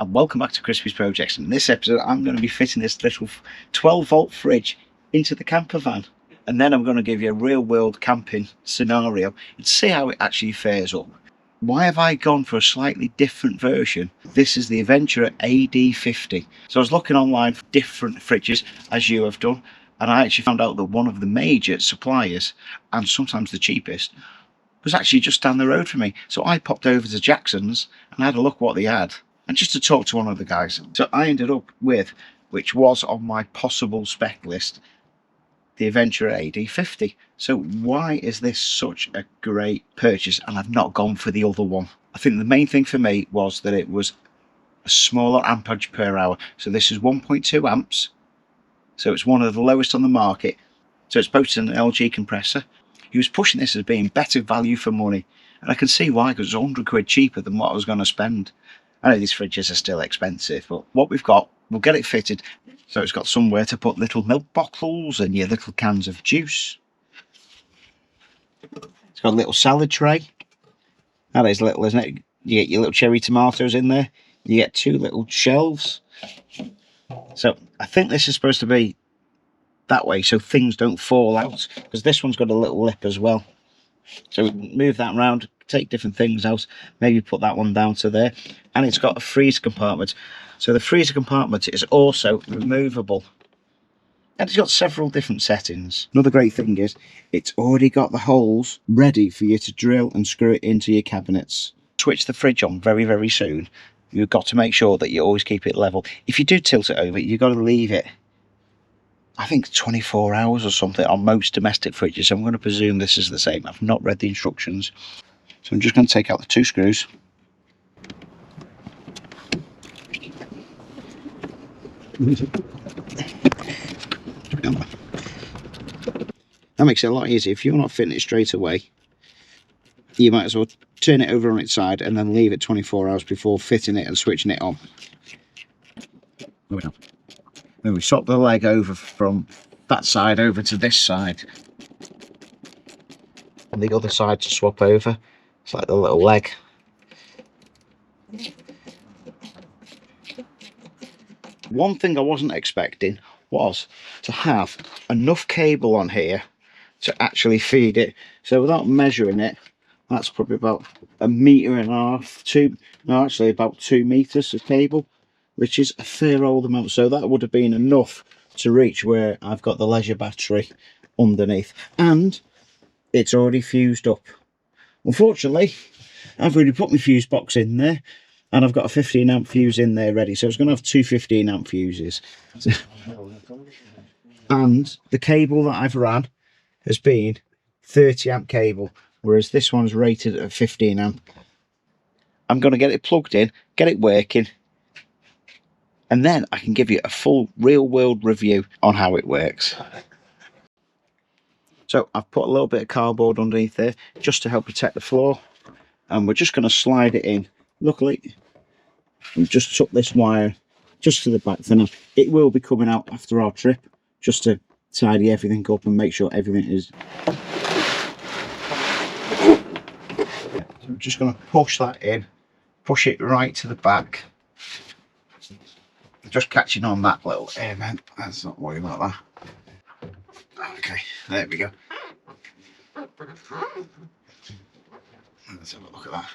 and welcome back to Crispy's Projects. In this episode I'm going to be fitting this little 12-volt fridge into the camper van, and then I'm going to give you a real world camping scenario and see how it actually fares up. Why have I gone for a slightly different version? This is the Adventurer AD50. So I was looking online for different fridges, as you have done, and I actually found out that one of the major suppliers, and sometimes the cheapest, was actually just down the road from me. So I popped over to Jackson's and had a look what they had, and just to talk to one of the guys. So I ended up with, which was on my possible spec list, the Adventurer AD50. So why is this such a great purchase and I've not gone for the other one? I think the main thing for me was that it was a smaller ampage per hour. So this is 1.2 amps. So it's one of the lowest on the market. So it's boasting an LG compressor. He was pushing this as being better value for money, and I can see why, because it's 100 quid cheaper than what I was going to spend. I know these fridges are still expensive, but what we've got, we'll get it fitted. So it's got somewhere to put little milk bottles and your little cans of juice. It's got a little salad tray. That is little, isn't it? You get your little cherry tomatoes in there. You get two little shelves. So I think this is supposed to be that way so things don't fall out, because this one's got a little lip as well. So we can move that around, take different things out, maybe put that one down to there. And it's got a freezer compartment. So the freezer compartment is also removable, and it's got several different settings. Another great thing is it's already got the holes ready for you to drill and screw it into your cabinets. Switch the fridge on very, very soon. You've got to make sure that you always keep it level. If you do tilt it over, you've got to leave it, I think, 24 hours or something on most domestic fridges. So I'm going to presume this is the same. I've not read the instructions. So I'm just going to take out the two screws. That makes it a lot easier. If you're not fitting it straight away, you might as well turn it over on its side and then leave it 24 hours before fitting it and switching it on. Then we swap the leg over from that side over to this side, and the other side to swap over. It's like the little leg. One thing I wasn't expecting was to have enough cable on here to actually feed it. So without measuring it, that's probably about 1.5 meters, actually about 2 meters of cable, which is a fair old amount. So that would have been enough to reach where I've got the leisure battery underneath, and it's already fused up. Unfortunately, I've already put my fuse box in there, and I've got a 15 amp fuse in there ready, so it's going to have two 15 amp fuses. And the cable that I've ran has been 30 amp cable, whereas this one's rated at 15 amp. I'm going to get it plugged in, get it working, and then I can give you a full real world review on how it works. So I've put a little bit of cardboard underneath there just to help protect the floor, and we're just going to slide it in. Luckily, we've just took this wire just to the back for now. It will be coming out after our trip, just to tidy everything up and make sure everything is... So I'm just going to push that in, push it right to the back. Just catching on that little air vent. Let's not worry about that. Okay, there we go. Let's have a look at that.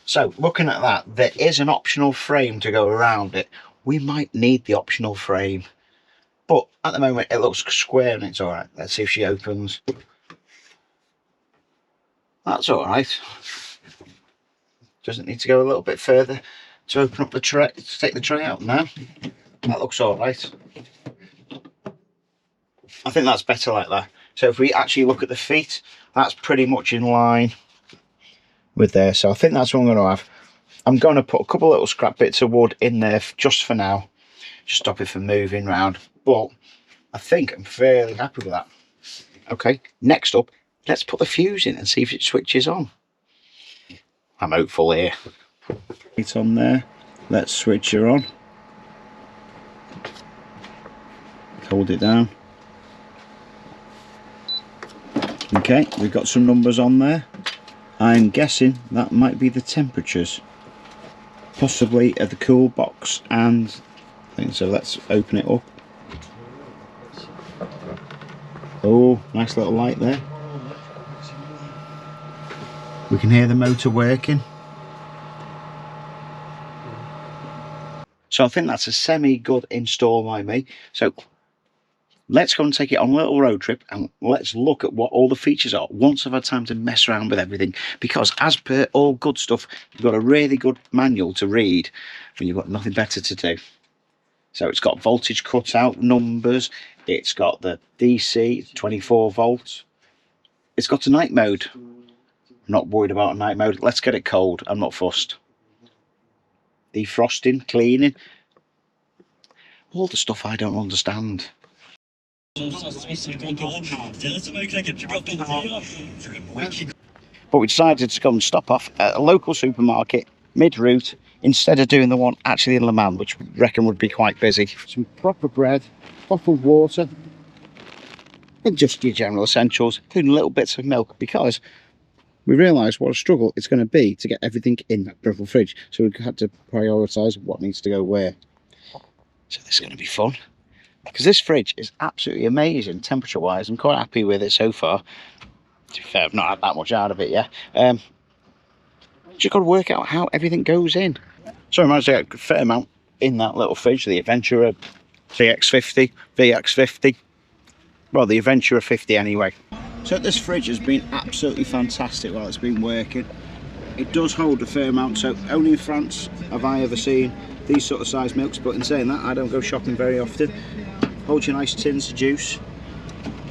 So looking at that, there is an optional frame to go around it. We might need the optional frame, but at the moment it looks square and it's all right. Let's see if she opens. That's all right. Doesn't need to go a little bit further to open up the tray, to take the tray out now. That looks all right. I think that's better like that. So if we actually look at the feet, that's pretty much in line with there. So I think that's what I'm going to have. I'm going to put a couple of little scrap bits of wood in there just for now, just stop it from moving around. But I think I'm fairly happy with that. Okay, next up, let's put the fuse in and see if it switches on. I'm hopeful here. It's on there. Let's switch her on. Hold it down. Okay, we've got some numbers on there. I'm guessing that might be the temperatures. possibly at the cool box, and I think so. Let's open it up. Oh, nice little light there. We can hear the motor working. So I think that's a semi-good install by me. So let's go and take it on a little road trip and let's look at what all the features are once I've had time to mess around with everything. Because as per all good stuff, you've got a really good manual to read when you've got nothing better to do. So it's got voltage cutout numbers, it's got the DC, 24 volts. It's got a night mode. I'm not worried about a night mode. Let's get it cold, I'm not fussed. Defrosting, cleaning, all the stuff I don't understand. But we decided to go and stop off at a local supermarket mid-route instead of doing the one actually in Le Mans, which we reckon would be quite busy. Some proper bread, bottled water, and just your general essentials, including little bits of milk, because we realised what a struggle it's going to be to get everything in that Breville fridge. So we had to prioritise what needs to go where. So this is going to be fun, because this fridge is absolutely amazing temperature wise. I'm quite happy with it so far. To be fair, I've not had that much out of it yet. Just got to work out how everything goes in. So I managed to get a fair amount in that little fridge. The Aventura CX50, VX50, well, the Aventura 50 anyway. So this fridge has been absolutely fantastic while it's been working. It does hold a fair amount, so only in France have I ever seen these sort of size milks, but in saying that, I don't go shopping very often. Holds your nice tins of juice.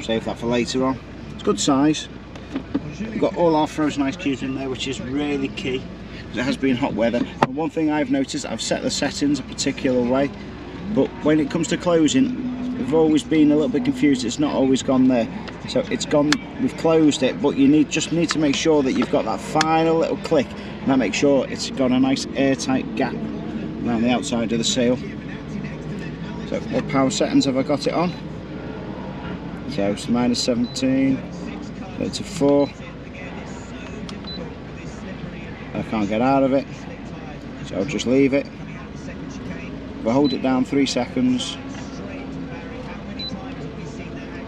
Save that for later on. It's good size. We've got all our frozen ice cubes in there, which is really key, because it has been hot weather. And one thing I've noticed, I've set the settings a particular way, but when it comes to closing, we've always been a little bit confused. It's not always gone there. So it's gone, we've closed it, but you just need to make sure that you've got that final little click, and that makes sure it's got a nice airtight gap around the outside of the seal. So what power settings have I got it on? So it's -17, go to 4. I can't get out of it, so I'll just leave it. If I hold it down 3 seconds,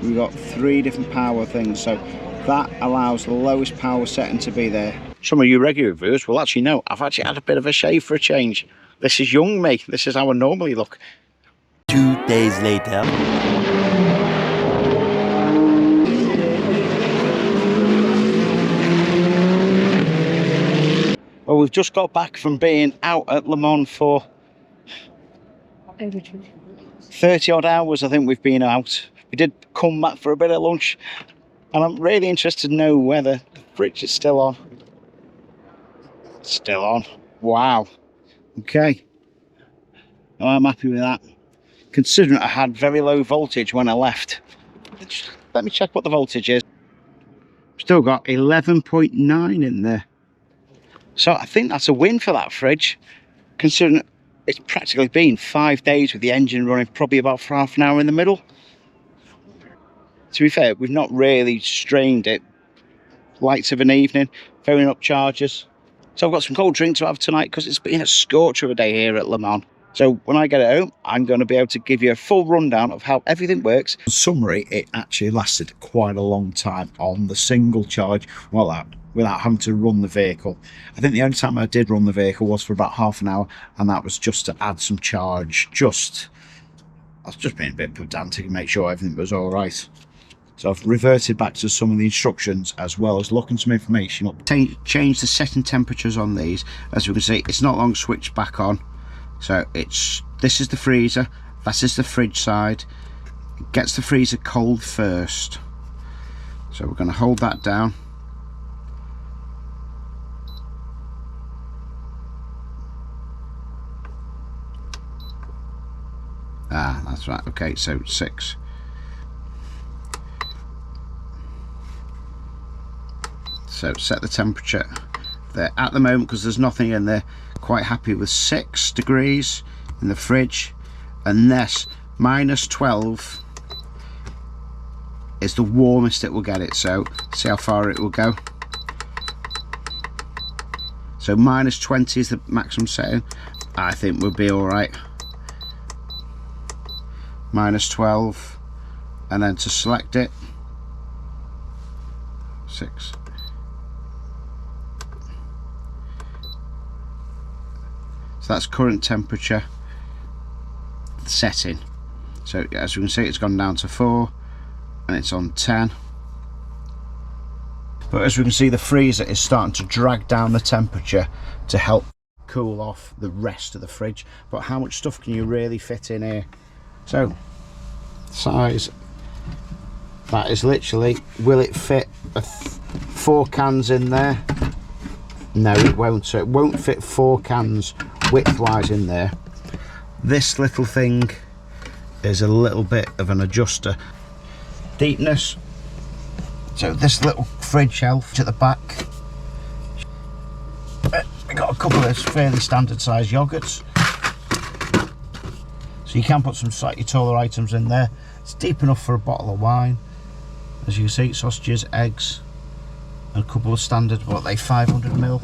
we've got 3 different power things, so that allows the lowest power setting to be there. Some of you regular viewers will actually know I've actually had a bit of a shave for a change. This is young me, this is how I normally look. 2 days later. Well, we've just got back from being out at Le Mans for 30 odd hours. I think we've been out. We did come back for a bit of lunch, and I'm really interested to know whether the fridge is still on. Still on. Wow. Okay. Oh, I'm happy with that. Considering I had very low voltage when I left. Let me check what the voltage is. Still got 11.9 in there. So I think that's a win for that fridge, considering it's practically been 5 days with the engine running, probably about for half an hour in the middle. To be fair, we've not really strained it. Lights of an evening, filling up chargers. So I've got some cold drink to have tonight, because it's been a scorcher of a day here at Le Mans. So when I get it home, I'm going to be able to give you a full rundown of how everything works. In summary, it actually lasted quite a long time on the single charge, without having to run the vehicle. I think the only time I did run the vehicle was for about half an hour, and that was just to add some charge. I was just being a bit pedantic and make sure everything was all right. So I've reverted back to some of the instructions, as well as looking some information up. Change the setting temperatures on these. As you can see, it's not long switched back on. So this is the freezer, that is the fridge side. It gets the freezer cold first. So we're going to hold that down. Ah, that's right. Okay, so 6. So set the temperature there at the moment, because there's nothing in there. Quite happy with 6 degrees in the fridge, and this -12 is the warmest it will get it. So see how far it will go. So -20 is the maximum setting, I think we'll be all right. -12, and then to select it, 6. So that's current temperature setting. So as you can see, it's gone down to 4 and it's on 10. But as we can see, the freezer is starting to drag down the temperature to help cool off the rest of the fridge. But how much stuff can you really fit in here? So size, that is literally, will it fit 4 cans in there? No, it won't. So it won't fit 4 cans widthwise in there. This little thing is a little bit of an adjuster. Deepness, so this little fridge shelf at the back, we got a couple of fairly standard size yogurts, so you can put some slightly taller items in there. It's deep enough for a bottle of wine. As you can see, sausages, eggs, and a couple of standard, what are they, 500ml?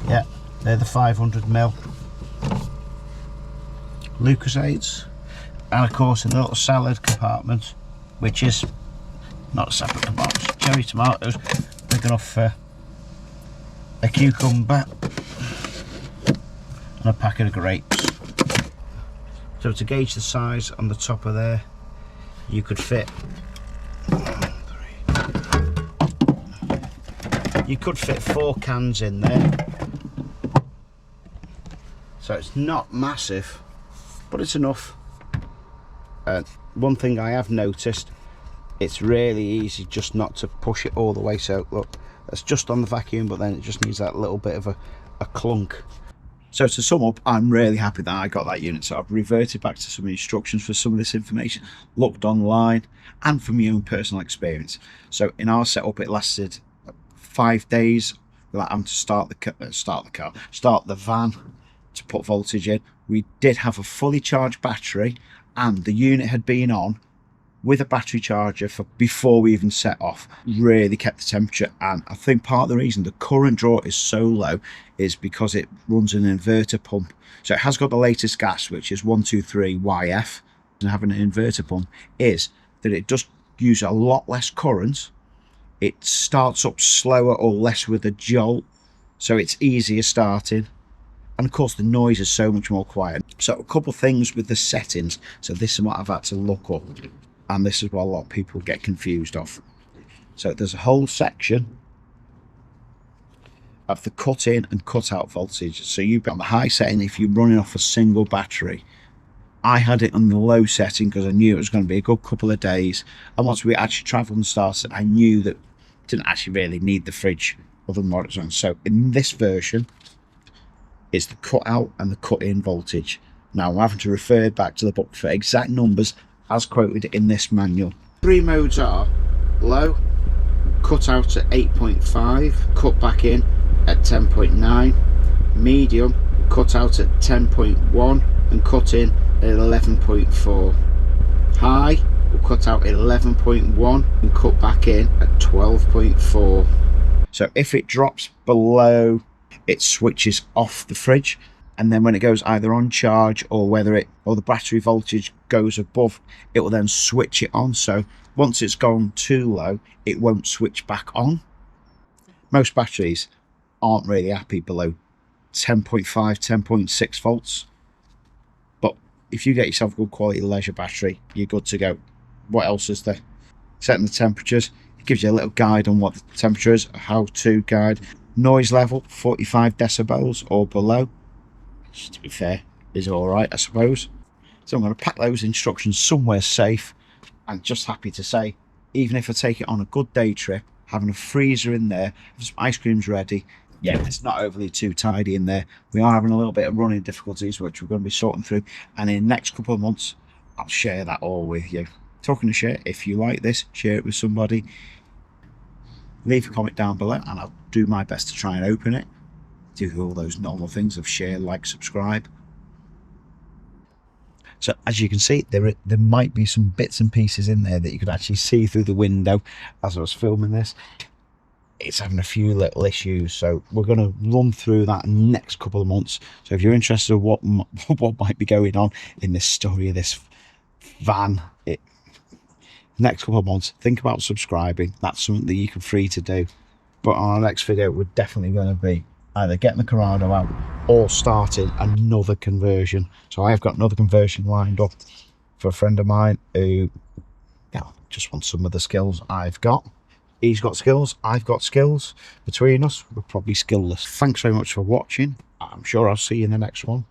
Yeah, they're the 500ml Lucasades. And of course, in the little salad compartment, which is not a separate compartment, cherry tomatoes, big enough for a cucumber, and a packet of grapes. So to gauge the size on the top of there, you could fit, you could fit 4 cans in there. So it's not massive, but it's enough. One thing I have noticed, it's really easy just not to push it all the way. So look, that's just on the vacuum, but then it just needs that little bit of a clunk. So to sum up, I'm really happy that I got that unit. So I've reverted back to some instructions for some of this information, looked online, and from my own personal experience. So in our setup, it lasted 5 days without having to start the van to put voltage in. We did have a fully charged battery, and the unit had been on with a battery charger for before we even set off. Really kept the temperature, and I think part of the reason the current draw is so low is because it runs an inverter pump. So it has got the latest gas, which is 123YF, and having an inverter pump is that it does use a lot less current. It starts up slower or less with a jolt, so it's easier starting. And of course the noise is so much more quiet. So a couple of things with the settings. So this is what I've had to look up, and this is what a lot of people get confused of. So there's a whole section of the cut in and cut out voltage. So you've got the high setting if you're running off a single battery. I had it on the low setting because I knew it was going to be a good couple of days, and once we actually travelled and started, I knew that I didn't actually really need the fridge other than what it's on. So in this version, is the cut out and the cut in voltage. Now I'm having to refer back to the book for exact numbers as quoted in this manual. 3 modes are low, cut out at 8.5, cut back in at 10.9, medium, cut out at 10.1 and cut in at 11.4. High will cut out at 11.1 and cut back in at 12.4. So if it drops below, it switches off the fridge, and then when it goes either on charge or the battery voltage goes above, it will then switch it on. So once it's gone too low, it won't switch back on. Most batteries aren't really happy below 10.5, 10.6 volts, but if you get yourself a good quality leisure battery, you're good to go. What else is there? Setting the temperatures, it gives you a little guide on what the temperature is, a how-to guide. Noise level 45 decibels or below, which to be fair is all right, I suppose. So I'm going to pack those instructions somewhere safe, and just happy to say, even if I take it on a good day trip, having a freezer in there, some ice creams ready, yeah, it's not overly too tidy in there. We are having a little bit of running difficulties, which we're going to be sorting through, and in the next couple of months I'll share that all with you. Talking to share, if you like this, share it with somebody. Leave a comment down below and I'll do my best to try and open it. Do all those normal things of share, like, subscribe. So as you can see, there might be some bits and pieces in there that you could actually see through the window as I was filming this. it's having a few little issues, so we're going to run through that next couple of months. So if you're interested in what might be going on in this story of this van, next couple of months, think about subscribing. That's something that you can free to do. But our next video, we're definitely going to be either getting the Corrado out or starting another conversion. So I have got another conversion lined up for a friend of mine who just wants some of the skills I've got. He's got skills, I've got skills. Between us, we're probably skillless. Thanks very much for watching. I'm sure I'll see you in the next one.